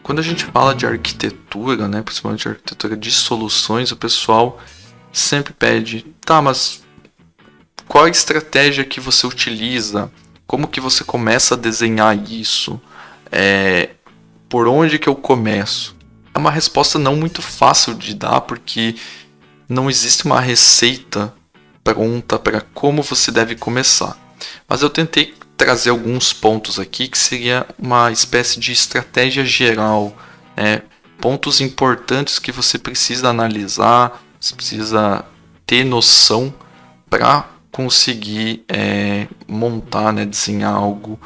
Quando a gente fala de arquitetura, né, principalmente de arquitetura de soluções, o pessoal sempre pede, tá, mas qual a estratégia que você utiliza? Como que você começa a desenhar isso? Por onde que eu começo? É uma resposta não muito fácil de dar, porque não existe uma receita pronta para como você deve começar. Mas eu tentei trazer alguns pontos aqui que seria uma espécie de estratégia geral, né? Pontos importantes que você precisa analisar, você precisa ter noção para conseguir montar, né, desenhar algo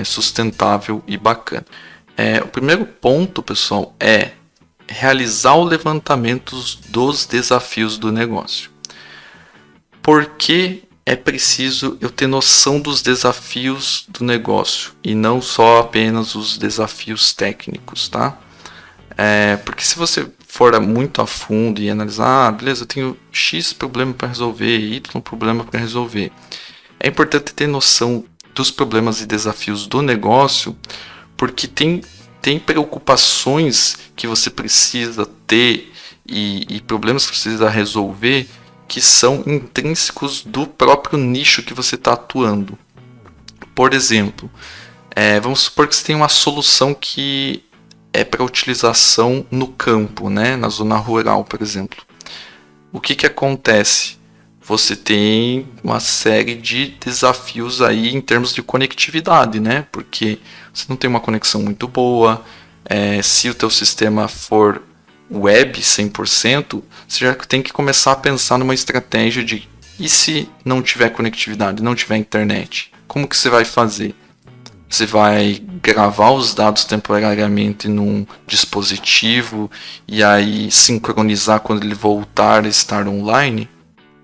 sustentável e bacana. O primeiro ponto, pessoal, é realizar o levantamento dos desafios do negócio. Por que é preciso eu ter noção dos desafios do negócio e não só apenas os desafios técnicos, tá? Porque se você for muito a fundo e analisar, beleza, eu tenho X problema para resolver, Y problema para resolver. É importante ter noção dos problemas e desafios do negócio, porque tem preocupações que você precisa ter e problemas que você precisa resolver que são intrínsecos do próprio nicho que você está atuando. Por exemplo, vamos supor que você tem uma solução que é para utilização no campo, né? Na zona rural, por exemplo. O que acontece? Você tem uma série de desafios aí em termos de conectividade, né? Porque você não tem uma conexão muito boa. Se o teu sistema for web 100%, você já tem que começar a pensar numa estratégia de e se não tiver conectividade, não tiver internet? Como que você vai fazer? Você vai gravar os dados temporariamente num dispositivo e aí sincronizar quando ele voltar a estar online?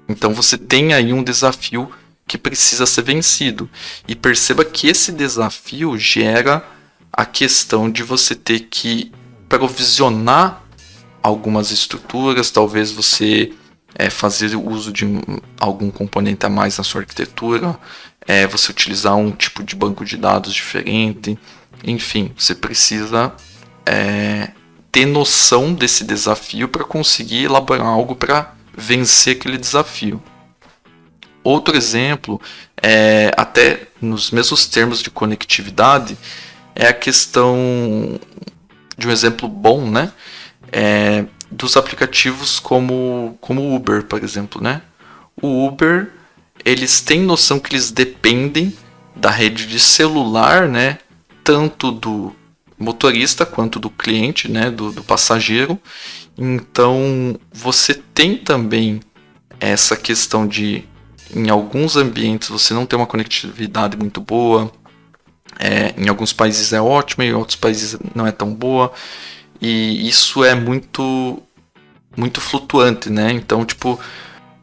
Então você tem aí um desafio que precisa ser vencido. E perceba que esse desafio gera a questão de você ter que provisionar algumas estruturas, talvez você fazer uso de algum componente a mais na sua arquitetura, você utilizar um tipo de banco de dados diferente, enfim, você precisa ter noção desse desafio para conseguir elaborar algo para vencer aquele desafio. Outro exemplo, até nos mesmos termos de conectividade, é a questão de um exemplo bom, né? Dos aplicativos como o Uber, por exemplo, né? O Uber, eles têm noção que eles dependem da rede de celular, né? Tanto do motorista quanto do cliente, né? Do passageiro. Então, você tem também essa questão de, em alguns ambientes, você não tem uma conectividade muito boa. Em alguns países é ótima, em outros países não é tão boa. E isso é muito flutuante, né? Então, tipo,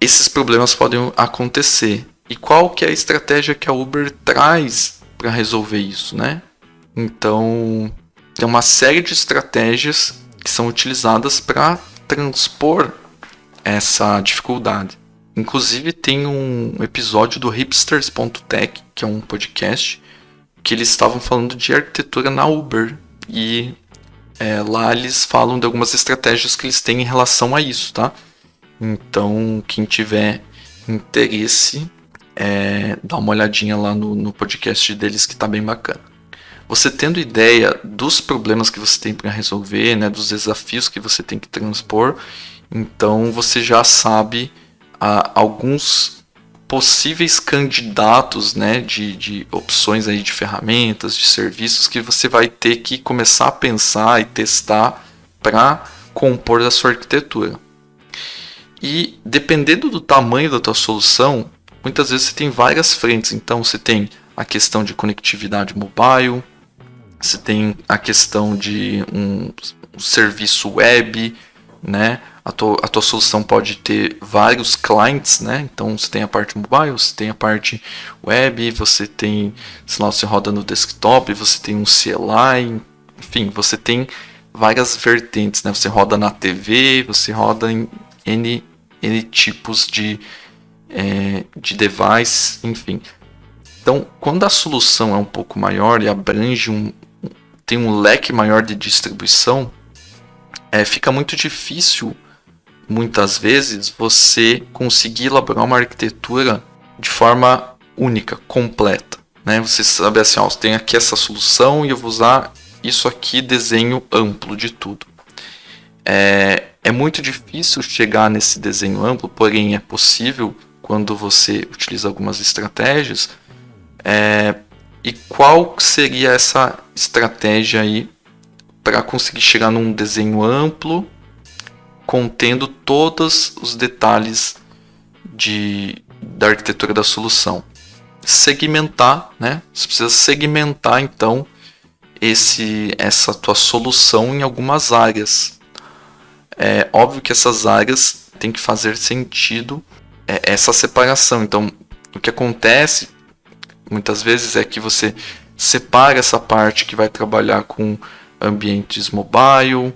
esses problemas podem acontecer. E qual que é a estratégia que a Uber traz para resolver isso, né? Então, tem uma série de estratégias que são utilizadas para transpor essa dificuldade. Inclusive, tem um episódio do hipsters.tech, que é um podcast, que eles estavam falando de arquitetura na Uber. E lá eles falam de algumas estratégias que eles têm em relação a isso, tá? Então, quem tiver interesse, dá uma olhadinha lá no podcast deles que tá bem bacana. Você tendo ideia dos problemas que você tem para resolver, né, dos desafios que você tem que transpor, então você já sabe alguns possíveis candidatos, né, de opções aí de ferramentas, de serviços que você vai ter que começar a pensar e testar para compor a sua arquitetura. E dependendo do tamanho da tua solução, muitas vezes você tem várias frentes. Então você tem a questão de conectividade mobile, você tem a questão de um serviço web, né? A tua solução pode ter vários clients, né? Então você tem a parte mobile, você tem a parte web, você tem, sei lá, você roda no desktop, você tem um CLI, enfim, você tem várias vertentes, né? Você roda na TV, você roda em N tipos de device, enfim. Então, quando a solução é um pouco maior e abrange tem um leque maior de distribuição, fica muito difícil, muitas vezes, você conseguir elaborar uma arquitetura de forma única, completa. Né? Você sabe assim, ó, você tem aqui essa solução e eu vou usar isso aqui, desenho amplo de tudo. É muito difícil chegar nesse desenho amplo, porém é possível quando você utiliza algumas estratégias. E qual seria essa estratégia aí para conseguir chegar num desenho amplo, contendo todos os detalhes da arquitetura da solução? Segmentar, né? Você precisa segmentar então essa tua solução em algumas áreas. É óbvio que essas áreas tem que fazer sentido, essa separação. Então, o que acontece muitas vezes é que você separa essa parte que vai trabalhar com ambientes mobile,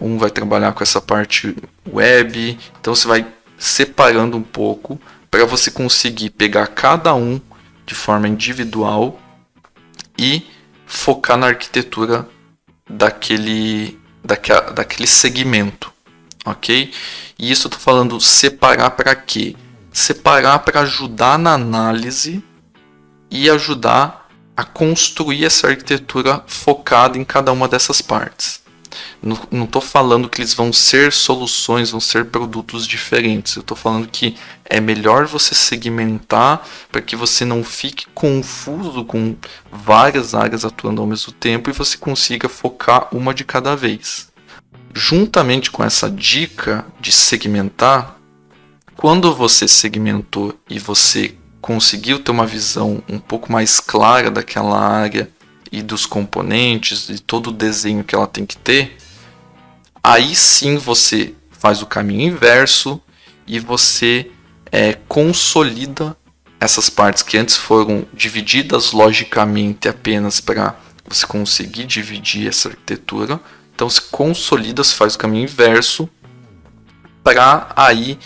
um vai trabalhar com essa parte web. Então, você vai separando um pouco para você conseguir pegar cada um de forma individual e focar na arquitetura daquele segmento, ok? E isso eu estou falando separar para quê? Separar para ajudar na análise e ajudar a construir essa arquitetura focada em cada uma dessas partes. Não estou falando que eles vão ser soluções, vão ser produtos diferentes. Eu estou falando que é melhor você segmentar para que você não fique confuso com várias áreas atuando ao mesmo tempo e você consiga focar uma de cada vez. Juntamente com essa dica de segmentar, quando você segmentou e você conseguiu ter uma visão um pouco mais clara daquela área e dos componentes e todo o desenho que ela tem que ter, aí sim você faz o caminho inverso e você consolida essas partes que antes foram divididas logicamente apenas para você conseguir dividir essa arquitetura. Então se consolida, se faz o caminho inverso para aí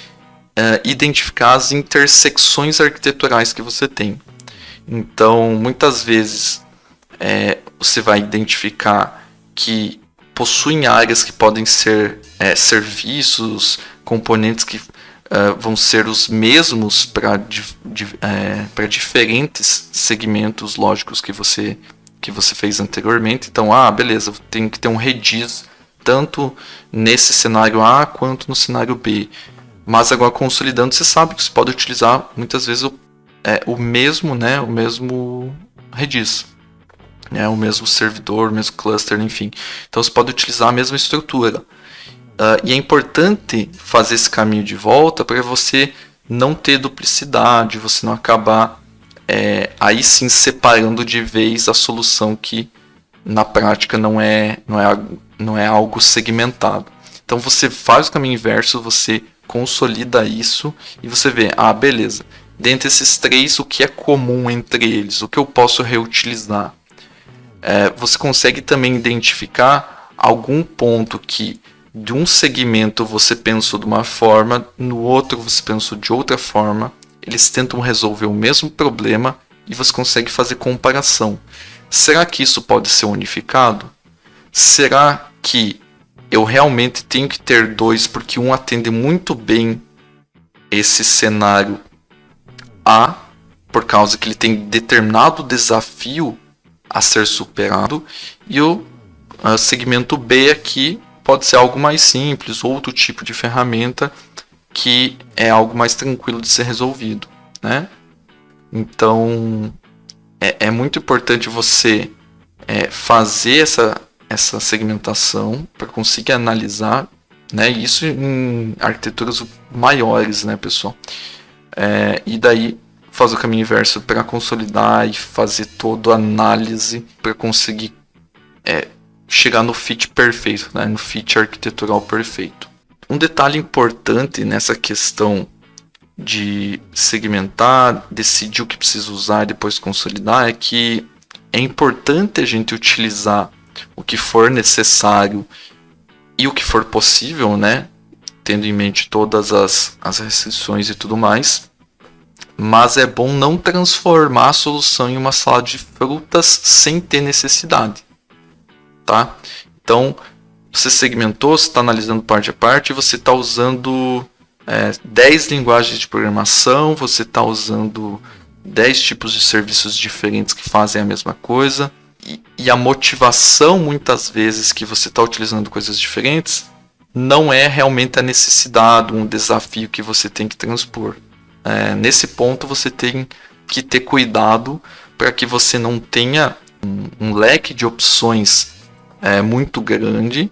identificar as intersecções arquiteturais que você tem. Então muitas vezes você vai identificar que possuem áreas que podem ser serviços, componentes que vão ser os mesmos para diferentes segmentos lógicos que você fez anteriormente. Então, beleza, tem que ter um Redis tanto nesse cenário A quanto no cenário B. Mas agora consolidando, você sabe que você pode utilizar muitas vezes o mesmo Redis. O mesmo servidor, o mesmo cluster, enfim. Então você pode utilizar a mesma estrutura. E é importante fazer esse caminho de volta para você não ter duplicidade, você não acabar aí sim separando de vez a solução que na prática não é algo segmentado. Então você faz o caminho inverso, você consolida isso e você vê, beleza, dentre esses três, o que é comum entre eles, o que eu posso reutilizar. Você consegue também identificar algum ponto que de um segmento você pensou de uma forma, no outro você pensou de outra forma, eles tentam resolver o mesmo problema e você consegue fazer comparação. Será que isso pode ser unificado? Será que eu realmente tenho que ter dois porque um atende muito bem esse cenário A, por causa que ele tem determinado desafio a ser superado, e o segmento B aqui pode ser algo mais simples, outro tipo de ferramenta que é algo mais tranquilo de ser resolvido, né? Então é muito importante você fazer essa segmentação para conseguir analisar, né? Isso em arquiteturas maiores, né, pessoal? E daí fazer o caminho inverso para consolidar e fazer toda a análise para conseguir chegar no fit perfeito, né? No fit arquitetural perfeito. Um detalhe importante nessa questão de segmentar, decidir o que precisa usar e depois consolidar é que é importante a gente utilizar o que for necessário e o que for possível, né? Tendo em mente todas as restrições e tudo mais. Mas é bom não transformar a solução em uma salada de frutas sem ter necessidade. tá? Então, você segmentou, você está analisando parte a parte, e você está usando 10 linguagens de programação, você está usando 10 tipos de serviços diferentes que fazem a mesma coisa, e a motivação, muitas vezes, que você está utilizando coisas diferentes, não é realmente a necessidade, um desafio que você tem que transpor. Nesse ponto, você tem que ter cuidado para que você não tenha um leque de opções muito grande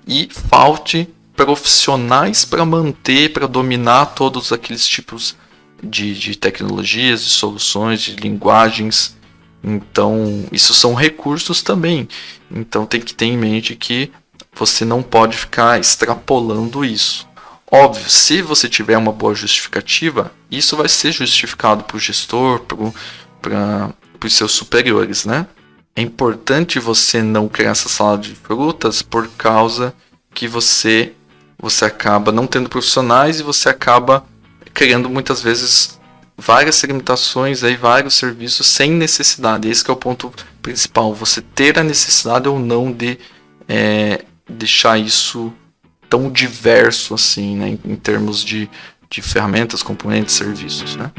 e falte profissionais para manter, para dominar todos aqueles tipos de tecnologias, de soluções, de linguagens. Então, isso são recursos também. Então, tem que ter em mente que você não pode ficar extrapolando isso. Óbvio, se você tiver uma boa justificativa, isso vai ser justificado para o gestor, para os seus superiores, né? É importante você não criar essa salada de frutas por causa que você acaba não tendo profissionais e você acaba criando muitas vezes várias segmentações, aí, vários serviços sem necessidade. Esse que é o ponto principal, você ter a necessidade ou não de deixar isso tão diverso assim, né, em termos de ferramentas, componentes, serviços, né?